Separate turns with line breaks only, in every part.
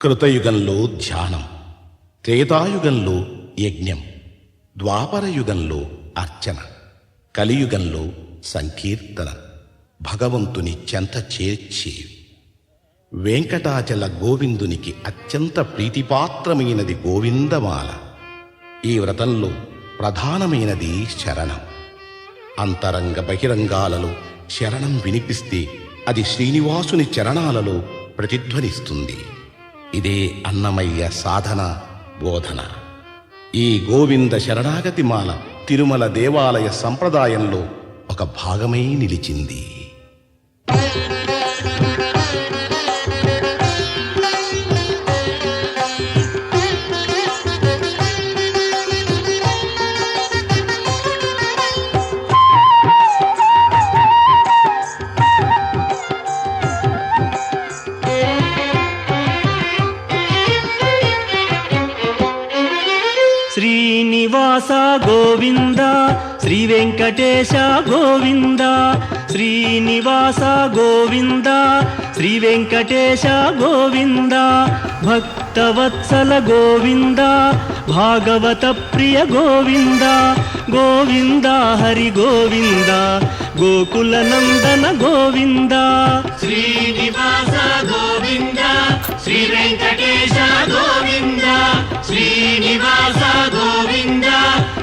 కృతయుగంలో ధ్యానం, త్రేతాయుగంలో యజ్ఞం, ద్వాపరయుగంలో అర్చన, కలియుగంలో సంకీర్తన, భగవంతుని చెంత చేర్చేవి. వెంకటాచల గోవిందునికి అత్యంత ప్రీతిపాత్రమైనది గోవిందమాల. ఈ వ్రతంలో ప్రధానమైనది శరణం. అంతరంగ బహిరంగాలలో శరణం వినిపిస్తే అది శ్రీనివాసుని చరణాలలో ప్రతిధ్వనిస్తుంది. ఇదే అన్నమయ్య సాధన బోధన. ఈ గోవింద శరణాగతి మాల తిరుమల దేవాలయ సంప్రదాయంలో ఒక భాగమై నిలిచింది.
శ్రీనివాస గోవింద, శ్రీ వెంకటేశ గోవింద. శ్రీనివాస గోవింద, శ్రీ వెంకటేశ గోవింద. భక్తవత్సల గోవింద, భాగవత ప్రియ గోవింద. గోవింద హరి గోవింద, గోకుల నందన గోవింద.
శ్రీనివాస గోవింద, శ్రీ వెంకటేశ గోవింద. శ్రీనివాస గోవింద,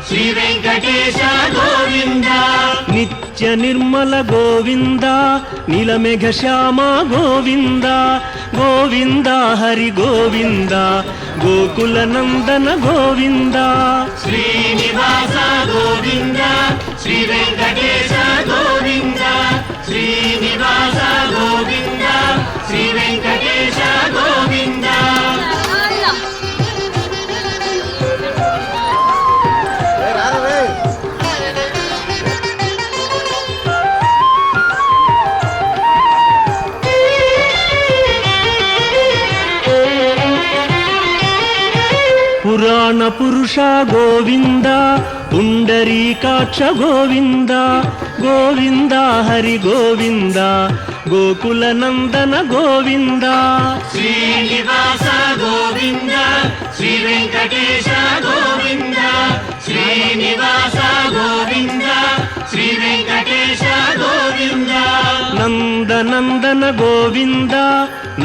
శ్రీ వెంకటేశ గోవింద.
నిత్య నిర్మల గోవింద, నీలమేఘ శ్యామ గోవింద. గోవింద హరి గోవింద, గోకుల నందన గోవింద.
శ్రీనివాస గోవింద, శ్రీ వెంకటేశ గోవింద. శ్రీనివాస గోవింద, శ్రీ వెంకటేశ గోవింద.
పురాణ పురుష గోవింద, పుండరీకాక్ష గోవింద. గోవింద హరి గోవింద, గోకుల నందన గోవింద.
శ్రీనివాస గోవింద, శ్రీ వెంకటేశ గోవింద. శ్రీనివాస గోవింద, శ్రీ వెంకటేశ గోవింద.
నందనందన గోవింద,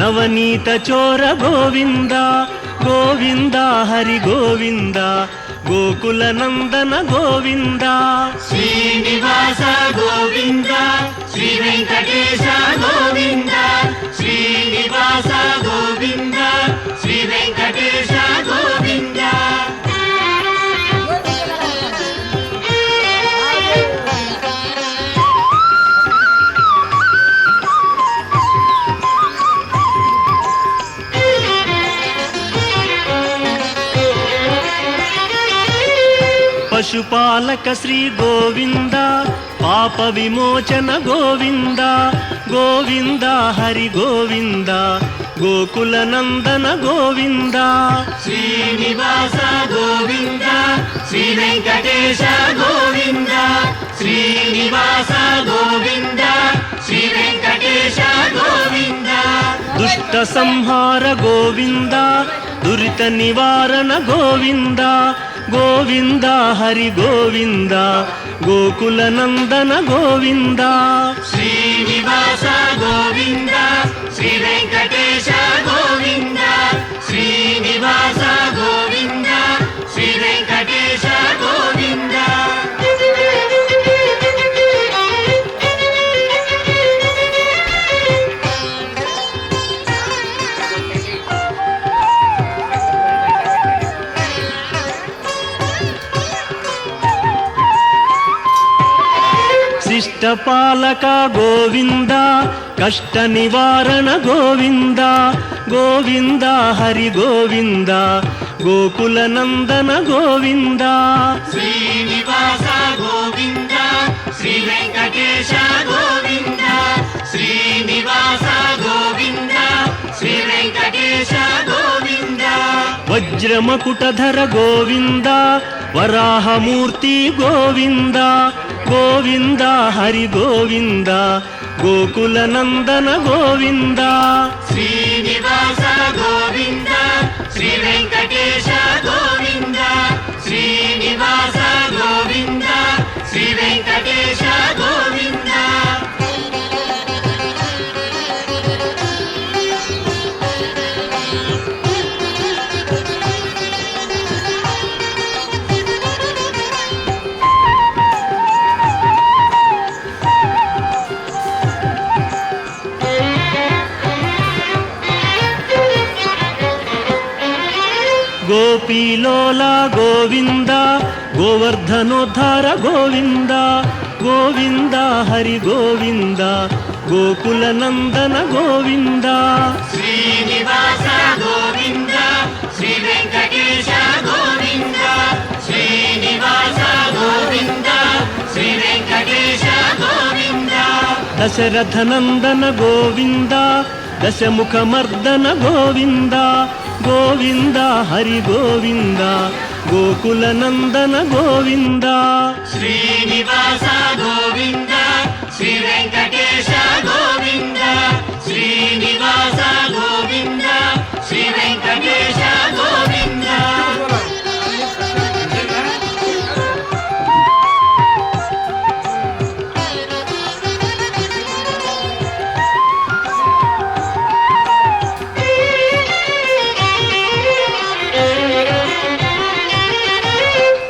నవనీత చోర గోవింద. గోవింద హరి గోవింద, గోకుల నందన గోవింద.
శ్రీనివాస గోవింద, శ్రీ వెంకటేశ గోవింద. శ్రీనివాస గోవింద, శ్రీ వెంకటేశ గోవింద.
పశుపాలక శ్రీ గోవింద, పాప విమోచన గోవింద. గోవింద హరి గోవింద, గోకుల నందన గోవింద.
శ్రీనివాస గోవింద, శ్రీ వెంకటేశ గోవింద. శ్రీనివాస గోవింద, శ్రీ వెంకటేశ గోవింద.
దుష్ట సంహార గోవింద, దురిత నివారణ గోవింద. గోవింద హరి గోవింద, గోకుల నందన గోవింద.
శ్రీనివాస గోవింద, శ్రీ వెంకటేశ గోవింద. శ్రీనివాస గోవింద, శ్రీ వెంకటేశ గోవింద.
శిష్టపాలక గోవింద, కష్ట నివారణ గోవింద. గోవింద హరి గోవింద, గోకుల నందన గోవింద.
శ్రీనివాస గోవింద, శ్రీ వెంకటేశ గోవింద. శ్రీనివాస గోవింద, శ్రీ వెంకటేశ గోవింద.
వజ్రమకుటధర గోవింద, వరాహమూర్తి గోవింద. గోవింద హరి గోవింద, గోకుల నందన గోవింద.
శ్రీనివాస గోవింద, శ్రీ వెంకటేశ గోవింద శ్రీనివాస గోవింద శ్రీ వెంకటేశ గోవింద
గోపీలోల గోవింద గోవర్ధనోద్ధార గోవింద గోవింద హరి గోవింద గోకుల నందన గోవింద
శ్రీనివాస గోవింద శ్రీ వెంకటేశ గోవింద శ్రీనివాస గోవింద శ్రీ వెంకటేశ గోవింద
దశరథ నందన గోవింద దశముఖమర్దన గోవింద గోవింద హరి గోవింద గోకుల నందన గోవింద
శ్రీనివాస గోవింద శ్రీ వెంకటేశ గోవింద శ్రీనివాస గోవింద శ్రీ వెంకటేశ గోవింద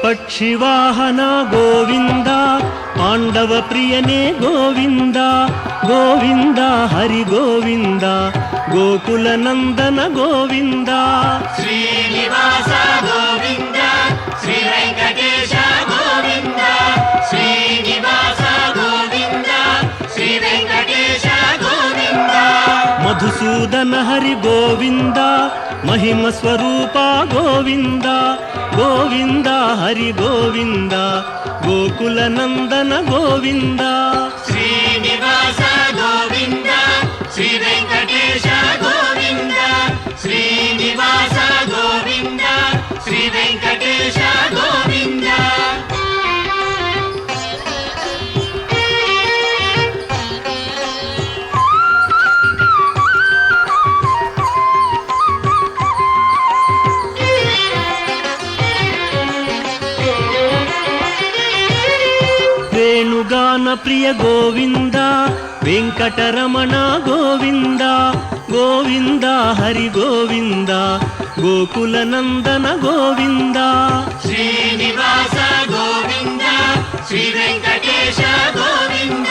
పక్షివాహన గోవింద పాండవ ప్రియనే గోవింద గోవింద హరి గోవింద గోకుల నందన గోవింద
శ్రీనివాస గోవింద శ్రీ వెంకటేశ గోవింద శ్రీనివాస గోవింద శ్రీ వెంకటేశ గోవింద
మధుసూదన హరి గోవింద మహిమ స్వరూప గోవింద గోవింద హరి గోవింద గోకుల నందన గోవింద
శ్రీనివాస గోవింద శ్రీ వెంకటేశ గోవింద శ్రీనివాస గోవింద శ్రీ వెంకటేశ గోవింద
వేణుగాన ప్రియ గోవింద వెంకటరమణ గోవింద గోవింద హరి గోవింద గోకుల నందన గోవింద
శ్రీనివాస గోవింద శ్రీ వెంకటేశ గోవింద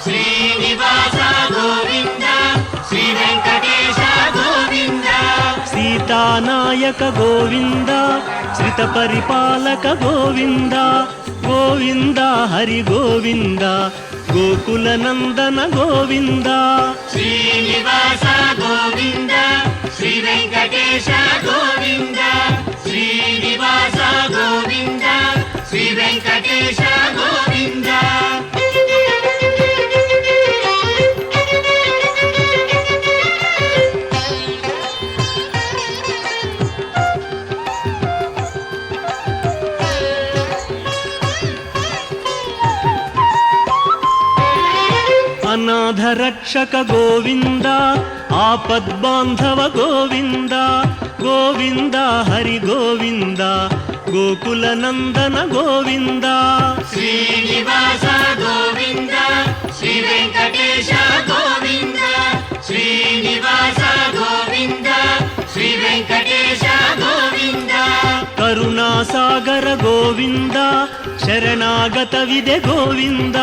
శ్రీనివాస గోవింద శ్రీ వెంకటేశ గోవింద
సీతానాయక గోవింద శ్రిత పరిపాలక గోవింద గోవింద హరి గోవింద గోకుల నందన గోవింద
శ్రీనివాస గోవింద శ్రీ వెంకటేశ గోవింద శ్రీనివాస గోవింద శ్రీ వెంకటేశ గోవింద
అనాథ రక్షక గోవింద ఆపద్బాంధవ గోవింద గోవింద హరి గోవింద గోకుల నందన గోవింద
శ్రీనివాస గోవింద శ్రీ వెంకటేశ గోవింద శ్రీనివాస గోవింద శ్రీ వెంకటేశ గోవింద
కరుణాసాగర గోవింద శరణాగత విదే గోవింద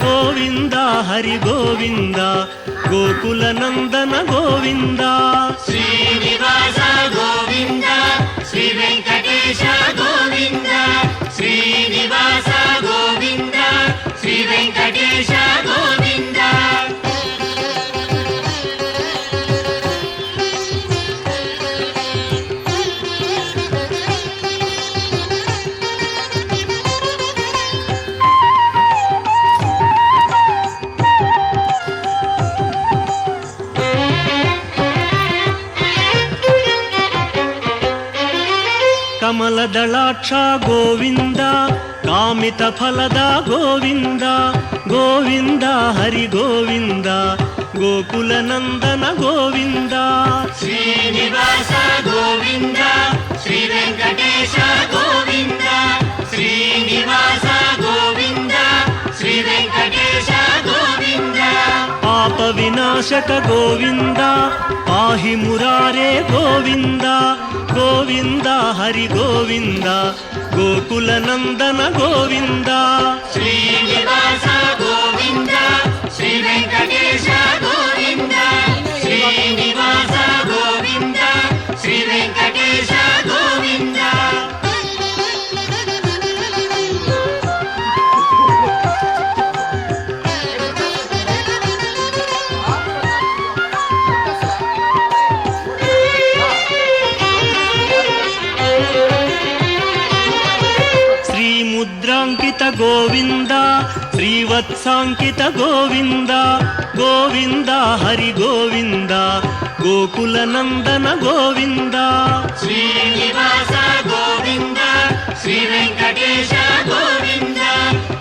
గోవింద హరి గోవింద గోకుల నందన గోవింద
శ్రీనివాస గోవింద శ్రీ వెంకటేశ గోవింద శ్రీనివాస గోవింద శ్రీ వెంకటేశ గోవింద
ಕಮಲದಳಾಕ್ಷ ಗೋವಿಂದ ಕಾಮಿತ ಫಲದ ಗೋವಿಂದ ಗೋವಿಂದ ಹರಿ ಗೋವಿಂದ ಗೋಕುಲ ನಂದನ ಗೋವಿಂದ
ಶ್ರೀನಿವಾಸ ಗೋವಿಂದ
ವಿನಾಶಕ ಗೋವಿಂದ ಪಾಹಿ ಮುರಾರೇ ಗೋವಿಂದ ಗೋವಿಂದ ಹರಿ ಗೋವಿಂದ ಗೋಕುಲ ನಂದನ ಗೋವಿಂದ
ಶ್ರೀನಿವಾಸ ಗೋವಿಂದ ಶ್ರೀ ವೆಂಕಟೇಶ ಗೋವಿಂದ ಶ್ರೀನಿವಾಸ ಗೋವಿಂದ ಶ್ರೀ ವೆಂಕಟೇಶ ಗೋವಿಂದ
ಮುದ್ರಾಂಕಿತ ಗೋವಿಂದ ಶ್ರೀವತ್ಸಾಂಕಿತ ಗೋವಿಂದ ಗೋವಿಂದ ಹರಿ ಗೋವಿಂದ ಗೋಕುಲ ನಂದನ ಗೋವಿಂದ
ಶ್ರೀನಿವಾಸ ಗೋವಿಂದ ಶ್ರೀ ವೆಂಕಟೇಶ ಗೋವಿಂದ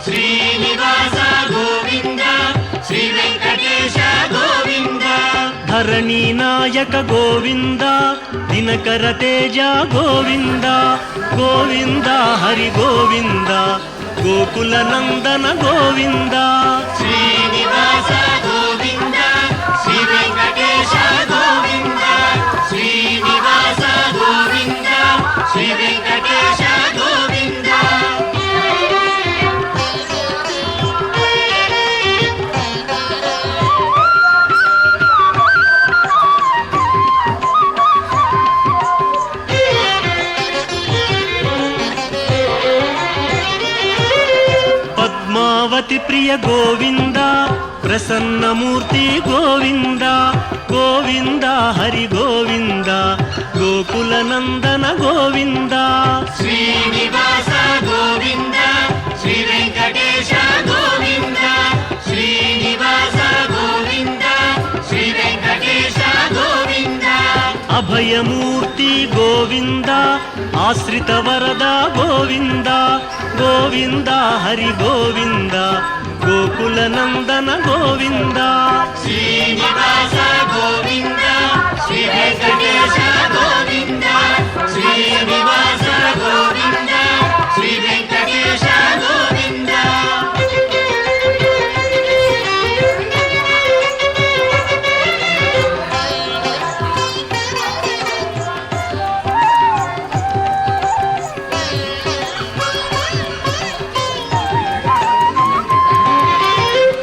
ಶ್ರೀನಿವಾಸ ಗೋವಿಂದ ಶ್ರೀ ವೆಂಕಟೇಶ ಗೋವಿಂದ
ಧರಣಿ ನಾಯಕ ಗೋವಿಂದ ದಿನಕರ ತೇಜ ಗೋವಿಂದ ಗೋವಿಂದ ಹರಿ ಗೋವಿಂದ ಗೋಕುಲ ನಂದನ ಗೋವಿಂದ
ಶ್ರೀನಿವಾಸ ಗೋವಿಂದ ಶ್ರೀ ವೆಂಕಟೇಶ ಗೋವಿಂದ ಶ್ರೀನಿವಾಸ ಗೋವಿಂದ ಶ್ರೀ ವೆಂಕಟೇಶ ಗೋವಿಂದ
ಪದ್ಮಾವತಿ ಪ್ರಿಯ ಗೋವಿಂದ ಪ್ರಸನ್ನ ಮೂರ್ತಿ ಗೋವಿಂದ ಗೋವಿಂದ ಹರಿ ಗೋವಿಂದ ಗೋಕುಲ ನಂದನ ಗೋವಿಂದ
ಶ್ರೀನಿವಾಸ ಗೋವಿಂದ ಶ್ರೀ ವೆಂಕಟೇಶ ಗೋವಿಂದ ಶ್ರೀನಿವಾಸ ಗೋವಿಂದ ಶ್ರೀ ವೆಂಕಟೇಶ ಗೋವಿಂದ
ಅಭಯ ಮೂರ್ತಿ ಗೋವಿಂದ ಆಶ್ರಿತ ವರದ ಗೋವಿಂದ ಗೋವಿಂದ ಹರಿ ಗೋವಿಂದ ಗೋಕುಲ ನಂದನ ಗೋವಿಂದ
ಶ್ರೀನಿವಾಸ ಗೋವಿಂದ ಶ್ರೀ ವೆಂಕಟೇಶ ಗೋವಿಂದ ಶ್ರೀನಿವಾಸ ಗೋವಿಂದ ಶ್ರೀ ವೆಂಕಟೇಶ ಗೋವಿಂದ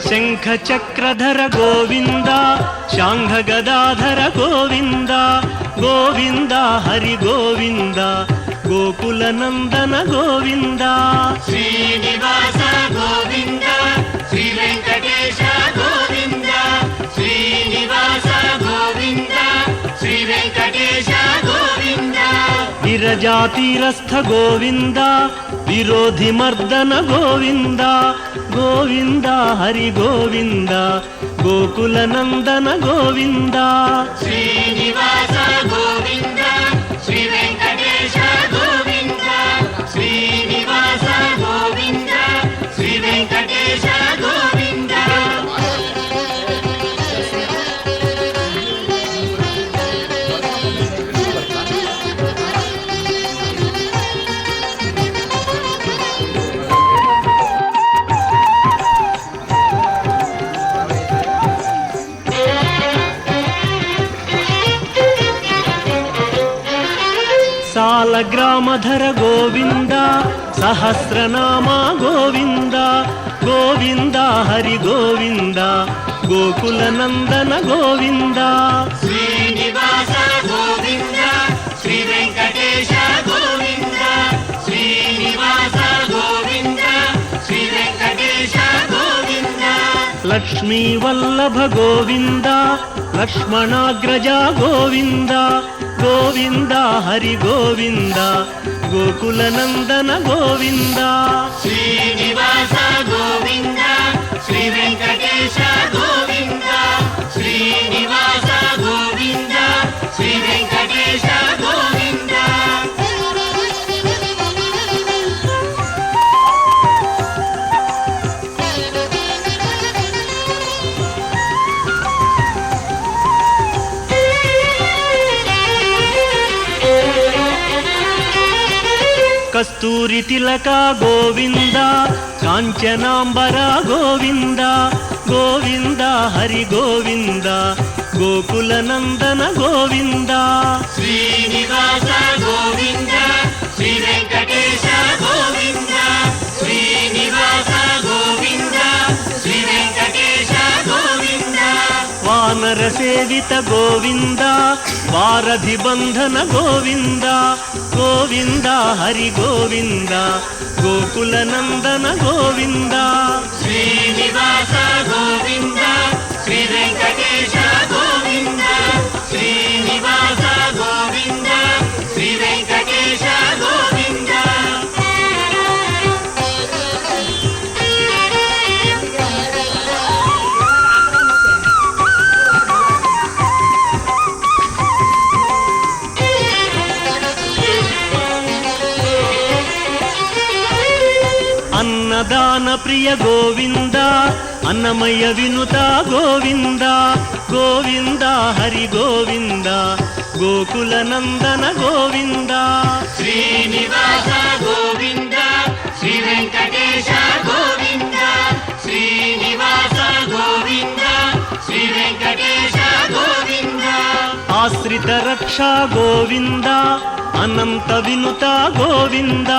ಶಂಖ ಚಕ್ರಧರ ಗೋವಿಂದ ಶಾಂಘ ಗದಾಧರ ಗೋವಿಂದ ಗೋವಿಂದ ಹರಿ ಗೋವಿಂದ ಗೋಕುಲ ನಂದನ ಗೋವಿಂದ
ಶ್ರೀನಿವಾಸ ಗೋವಿಂದ ಶ್ರೀ ವೆಂಕಟೇಶ ಗೋವಿಂದ ಶ್ರೀನಿವಾಸ ಗೋವಿಂದ ಶ್ರೀ ವೆಂಕಟೇಶ ಗೋವಿಂದ
ವಿರಜಾತಿರಸ್ಥ ಗೋವಿಂದ ವಿರೋಧಿ ಮರ್ದನ ಗೋವಿಂದ ಗೋವಿಂದ ಹರಿ ಗೋವಿಂದ ಗೋಕುಲ ನಂದನ ಗೋವಿಂದ
ಶ್ರೀನಿವಾಸ ಗೋವಿಂದ ಶ್ರೀ ವೆಂಕಟೇಶ ಗೋವಿಂದ ಶ್ರೀನಿವಾಸ ಗೋವಿಂದ ಶ್ರೀ ವೆಂಕಟೇಶ ಗೋವಿಂದ
ಸಾಲಗ್ರಾಮಧರ ಗೋವಿಂದ ಸಹಸ್ರನಾಮ ಗೋವಿಂದ ಗೋವಿಂದ ಹರಿ ಗೋವಿಂದ ಗೋಕುಲ ನಂದನ ಗೋವಿಂದ
ಶ್ರೀನಿವಾಸ ಗೋವಿಂದ ಶ್ರೀ ವೆಂಕಟೇಶ ಗೋವಿಂದ ಶ್ರೀನಿವಾಸ ಗೋವಿಂದ ಶ್ರೀ ವೆಂಕಟೇಶ ಗೋವಿಂದ
ಲಕ್ಷ್ಮೀ ವಲ್ಲಭ ಗೋವಿಂದ ಲಕ್ಷ್ಮಣಾಗ್ರಜ ಗೋವಿಂದ ಗೋವಿಂದ ಹರಿ ಗೋವಿಂದ ಗೋಕುಲ ನಂದನ ಗೋವಿಂದ
ಶ್ರೀನಿವಾಸ ಗೋವಿಂದ ಶ್ರೀ ವೆಂಕಟೇಶ ಗೋವಿಂದ ಶ್ರೀನಿವಾಸ ಗೋವಿಂದ ಶ್ರೀ ವೆಂಕಟೇಶ ಗೋವಿಂದ
ಕಸ್ತೂರಿ ತಿಲಕ ಗೋವಿಂದ ಕಾಂಚನಾಂಬರ ಗೋವಿಂದ ಗೋವಿಂದ ಹರಿ ಗೋವಿಂದ ಗೋಕುಲ ನಂದನ ಗೋವಿಂದ
ಶ್ರೀನಿವಾಸ ಗೋವಿಂದ ಶ್ರೀ ವೆಂಕಟೇಶ ಗೋವಿಂದ ಶ್ರೀನಿವಾಸ ಗೋವಿಂದ ಶ್ರೀ ವೆಂಕಟೇಶ ಗೋವಿಂದ
ವಾನರ ಸೇವಿತ ಗೋವಿಂದ ವಾರಧಿ ಬಂಧನ ಗೋವಿಂದ ಗೋವಿಂದ ಹರಿ ಗೋವಿಂದ ಗೋಕುಲ ನಂದನ ಗೋವಿಂದ
ಶ್ರೀನಿವಾಸ ಗೋವಿಂದ ಶ್ರೀ ವೆಂಕಟೇಶ ಗೋವಿಂದ ಶ್ರೀನಿವಾಸ ಗೋವಿಂದ ಶ್ರೀ ವೆಂಕಟೇಶ ಗೋವಿಂದ
ಅನ್ನದಾನ ಪ್ರಿಯ ಗೋವಿಂದ ಅನ್ನಮಯ ವಿನುತ ಗೋವಿಂದ ಗೋವಿಂದ ಹರಿ ಗೋವಿಂದ ಗೋಕುಲ ನಂದನ ಗೋವಿಂದ
ಶ್ರೀನಿವಾಸ ಗೋವಿಂದ ಶ್ರೀ ವೆಂಕಟೇಶ ಗೋವಿಂದ ಶ್ರೀನಿವಾಸ ಗೋವಿಂದ ಶ್ರೀ ವೆಂಕಟೇಶ ಗೋವಿಂದ
ಆಶ್ರಿತ ರಕ್ಷಾ ಗೋವಿಂದ ಅನಂತ ವಿನುತ ಗೋವಿಂದ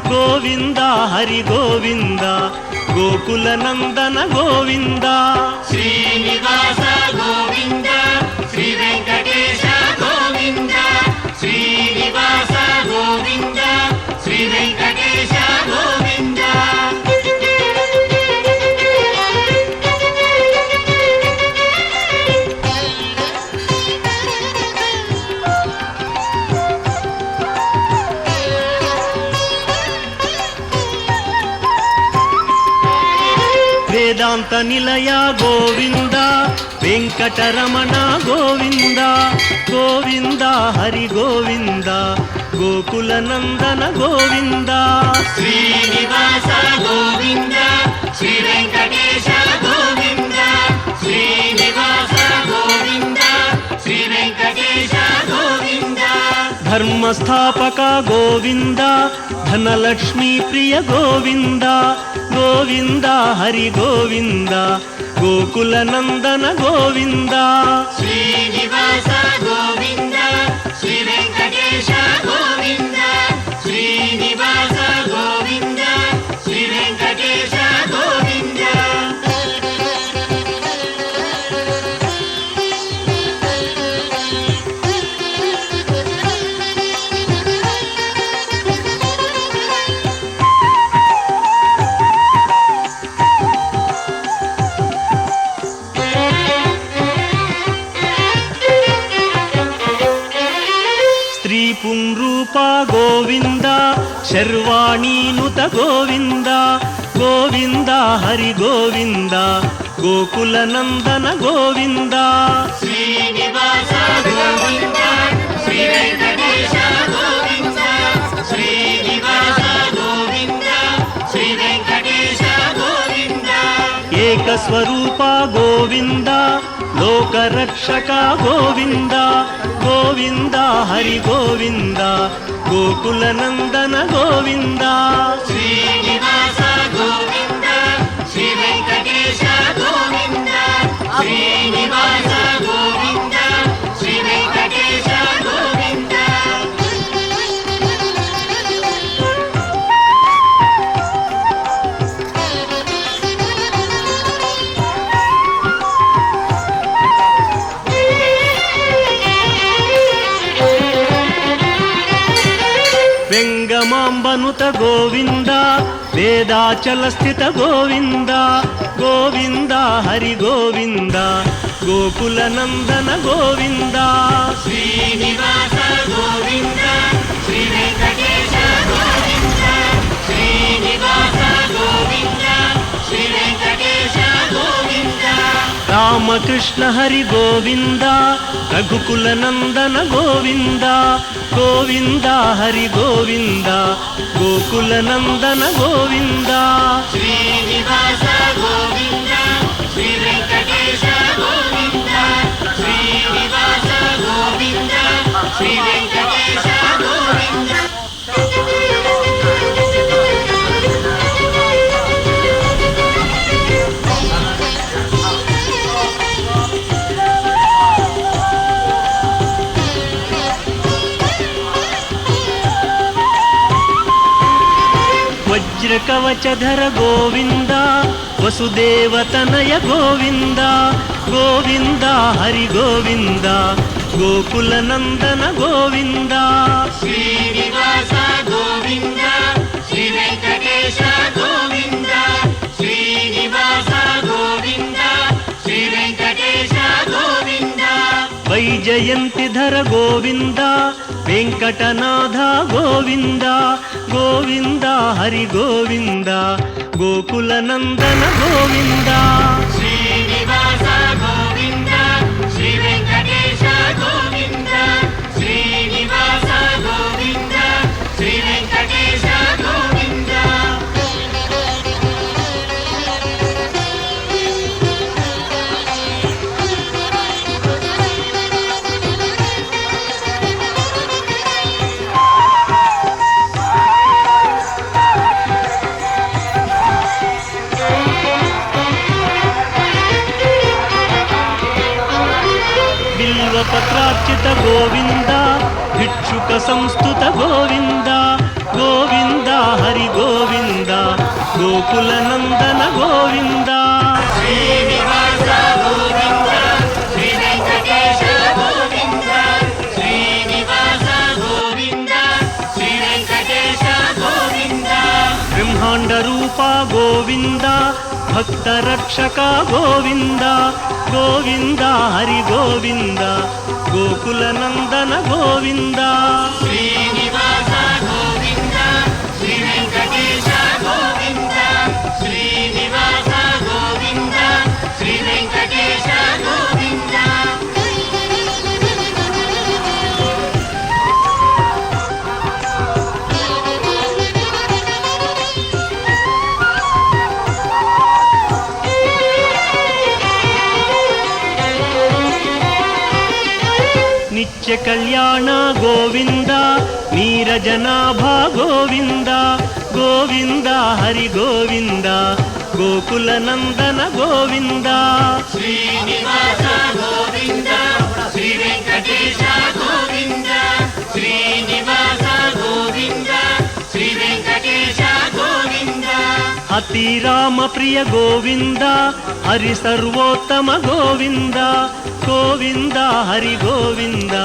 ಗೋವಿಂದ ಹರಿ ಗೋವಿಂದ ಗೋಕುಲ ನಂದನ ಗೋವಿಂದ
ಶ್ರೀನಿವಾಸ ಗೋವಿಂದ ಶ್ರೀ ವೆಂಕಟೇಶ ಗೋವಿಂದ ಶ್ರೀನಿವಾಸ ಗೋವಿಂದ ಶ್ರೀ ವೆಂಕಟೇಶ ಗೋವಿಂದ
ವೇದಾಂತ ನಿಲಯ ಗೋವಿಂದ ವೆಂಕಟರಮಣ ಗೋವಿಂದ ಗೋವಿಂದ ಹರಿ ಗೋವಿಂದ ಗೋಕುಲ ನಂದನ ಗೋವಿಂದ
ಶ್ರೀನಿವಾಸ ಗೋವಿಂದ ಶ್ರೀ ವೆಂಕಟೇಶ ಗೋವಿಂದ ಶ್ರೀನಿವಾಸ ಗೋವಿಂದ ಶ್ರೀ ವೆಂಕಟೇಶ ಗೋವಿಂದ
ಧರ್ಮ ಸ್ಥಾಪಕ ಗೋವಿಂದ ಧನಲಕ್ಷ್ಮೀ ಪ್ರಿಯ ಗೋವಿಂದ ಗೋವಿಂದ ಹರಿ ಗೋವಿಂದ ಗೋಕುಲ ನಂದನ ಗೋವಿಂದ
ಶ್ರೀನಿವಾಸ ಗೋವಿಂದ ಶ್ರೀ ವೆಂಕಟೇಶ ಗೋವಿಂದ ಶ್ರೀನಿವಾಸ ಗೋವಿಂದ ಶ್ರೀ ವೆಂಕಟೇಶ ಗೋವಿಂದ
ಸ್ತ್ರೀ ಪುಂರೂಪ ಗೋವಿಂದ ಶರ್ವಾಣೀನುತ ಗೋವಿಂದ ಗೋವಿಂದ ಹರಿ ಗೋವಿಂದ ಗೋಕುಲ ನಂದನ ಗೋವಿಂದ
ಶ್ರೀನಿವಾಸ ಗೋವಿಂದ ಶ್ರೀ ವೆಂಕಟೇಶ ಗೋವಿಂದ ಶ್ರೀನಿವಾಸ ಗೋವಿಂದ ಶ್ರೀ ವೆಂಕಟೇಶ ಗೋವಿಂದ
ಏಕಸ್ವರೂಪ ಗೋವಿಂದ ಲೋಕರಕ್ಷಕ ಗೋವಿಂದ ಗೋವಿಂದ ಹರಿ ಗೋವಿಂದ ಗೋಕುಲ ನಂದನ ಗೋವಿಂದ
ಶ್ರೀನಿವಾಸ ಗೋವಿಂದ ಶ್ರೀ ವೆಂಕಟೇಶ ಗೋವಿಂದ ಶ್ರೀನಿವಾಸ ಗೋವಿಂದ ಶ್ರೀ ವೆಂಕಟೇಶ ಗೋವಿಂದ
ವೆಂಗಮಾಂಬನುತ ಗೋವಿಂದ ವೇದಾಚಲ ಸ್ಥಿತ ಗೋವಿಂದ ಗೋವಿಂದ ಹರಿ ಗೋವಿಂದ ಗೋಕುಲ ನಂದನ ಗೋವಿಂದ
ಶ್ರೀನಿವಾಸ ಗೋವಿಂದ ಶ್ರೀ ವೆಂಕಟೇಶ ಗೋವಿಂದ ಶ್ರೀನಿವಾಸ ಗೋವಿಂದ ಶ್ರೀ ವೆಂಕಟೇಶ ಗೋವಿಂದ
ರಾಮಕೃಷ್ಣ ಹರಿ ಗೋವಿಂದ ರಘುಕುಲ ನಂದನ ಗೋವಿಂದ ಗೋವಿಂದ ಹರಿ ಗೋವಿಂದ ಗೋಕುಲ ನಂದನ ಗೋವಿಂದ
ಶ್ರೀನಿವಾಸ ಗೋವಿಂದ ಶ್ರೀ ವೆಂಕಟೇಶ ಗೋವಿಂದ ಶ್ರೀನಿವಾಸ ಗೋವಿಂದ ಶ್ರೀ ವೆಂಕಟೇಶ ಗೋವಿಂದ
ವೀರಕವಚಧರ ಗೋವಿಂದ ವಸುದೇವತನಯ ಗೋವಿಂದ ಗೋವಿಂದ ಹರಿ ಗೋವಿಂದ ಗೋಕುಲನಂದನ ಗೋವಿಂದ
ಶ್ರೀನಿವಾಸ ಗೋವಿಂದ ಶ್ರೀ ವೆಂಕಟೇಶ ಗೋವಿಂದ ಶ್ರೀನಿವಾಸ ಗೋವಿಂದ ಶ್ರೀ ವೆಂಕಟೇಶ ಗೋವಿಂದ
ವೈಜಯಂತಿಧರ ಗೋವಿಂದ ವೆಂಕಟನಾಥ ಗೋವಿಂದ ಗೋವಿಂದ ಹರಿ ಗೋವಿಂದ ಗೋಕುಲನಂದನ ಗೋವಿಂದ
ಶ್ರೀನಿವಾಸ ಗೋವಿಂದ ಶ್ರೀ ವೆಂಕಟೇಶ ಗೋವಿಂದ ಶ್ರೀನಿವಾಸ ಗೋವಿಂದ ಶ್ರೀ ವೆಂಕಟೇಶ ಗೋವಿಂದ
ಬಿಲ್ವಪತ್ರಾರ್ಚಿತ ಗೋವಿಂದ ಭಿಕ್ಷುಕ ಸಂಸ್ತುತ ಗೋವಿಂದ ಗೋವಿಂದ ಹರಿ ಗೋವಿಂದ ಗೋಕುಲನಂದನ ಗೋವಿಂದ
ಶ್ರೀನಿವಾಸ ಗೋವಿಂದ ಶ್ರೀ ವೆಂಕಟೇಶ ಗೋವಿಂದ ಶ್ರೀನಿವಾಸ ಗೋವಿಂದ ಶ್ರೀ ವೆಂಕಟೇಶ ಗೋವಿಂದ
ಬ್ರಹ್ಮಾಂಡ ರೂಪ ಗೋವಿಂದ ಭಕ್ತ ರಕ್ಷಕ ಗೋವಿಂದ ಗೋವಿಂದ ಹರಿ ಗೋವಿಂದ ಗೋಕುಲನಂದನ ಗೋವಿಂದ
ಶ್ರೀನಿವಾಸ ಗೋವಿಂದ ಶ್ರೀ ವೆಂಕಟೇಶ ಗೋವಿಂದ ಶ್ರೀನಿವಾಸ ಗೋವಿಂದ ಶ್ರೀ ವೆಂಕಟೇಶ ಗೋವಿಂದ
ನಿತ್ಯ ಕಲ್ಯಾಣ ಗೋವಿಂದ ನೀರಜನಾಭ ಗೋವಿಂದ ಗೋವಿಂದ ಹರಿ ಗೋವಿಂದ ಗೋಕುಲನಂದನ ಗೋವಿಂದ
ಶ್ರೀನಿವಾಸ ಗೋವಿಂದ ಶ್ರೀ ವೆಂಕಟೇಶ ಗೋವಿಂದ ಶ್ರೀನಿವಾಸ ಗೋವಿಂದ ಶ್ರೀ ವೆಂಕಟೇಶ ಗೋವಿಂದ
ಅತಿ ರಾಮ ಪ್ರಿಯ ಗೋವಿಂದ ಹರಿ ಸರ್ವೋತ್ತಮ ಗೋವಿಂದ ಗೋವಿಂದ ಹರಿ ಗೋವಿಂದ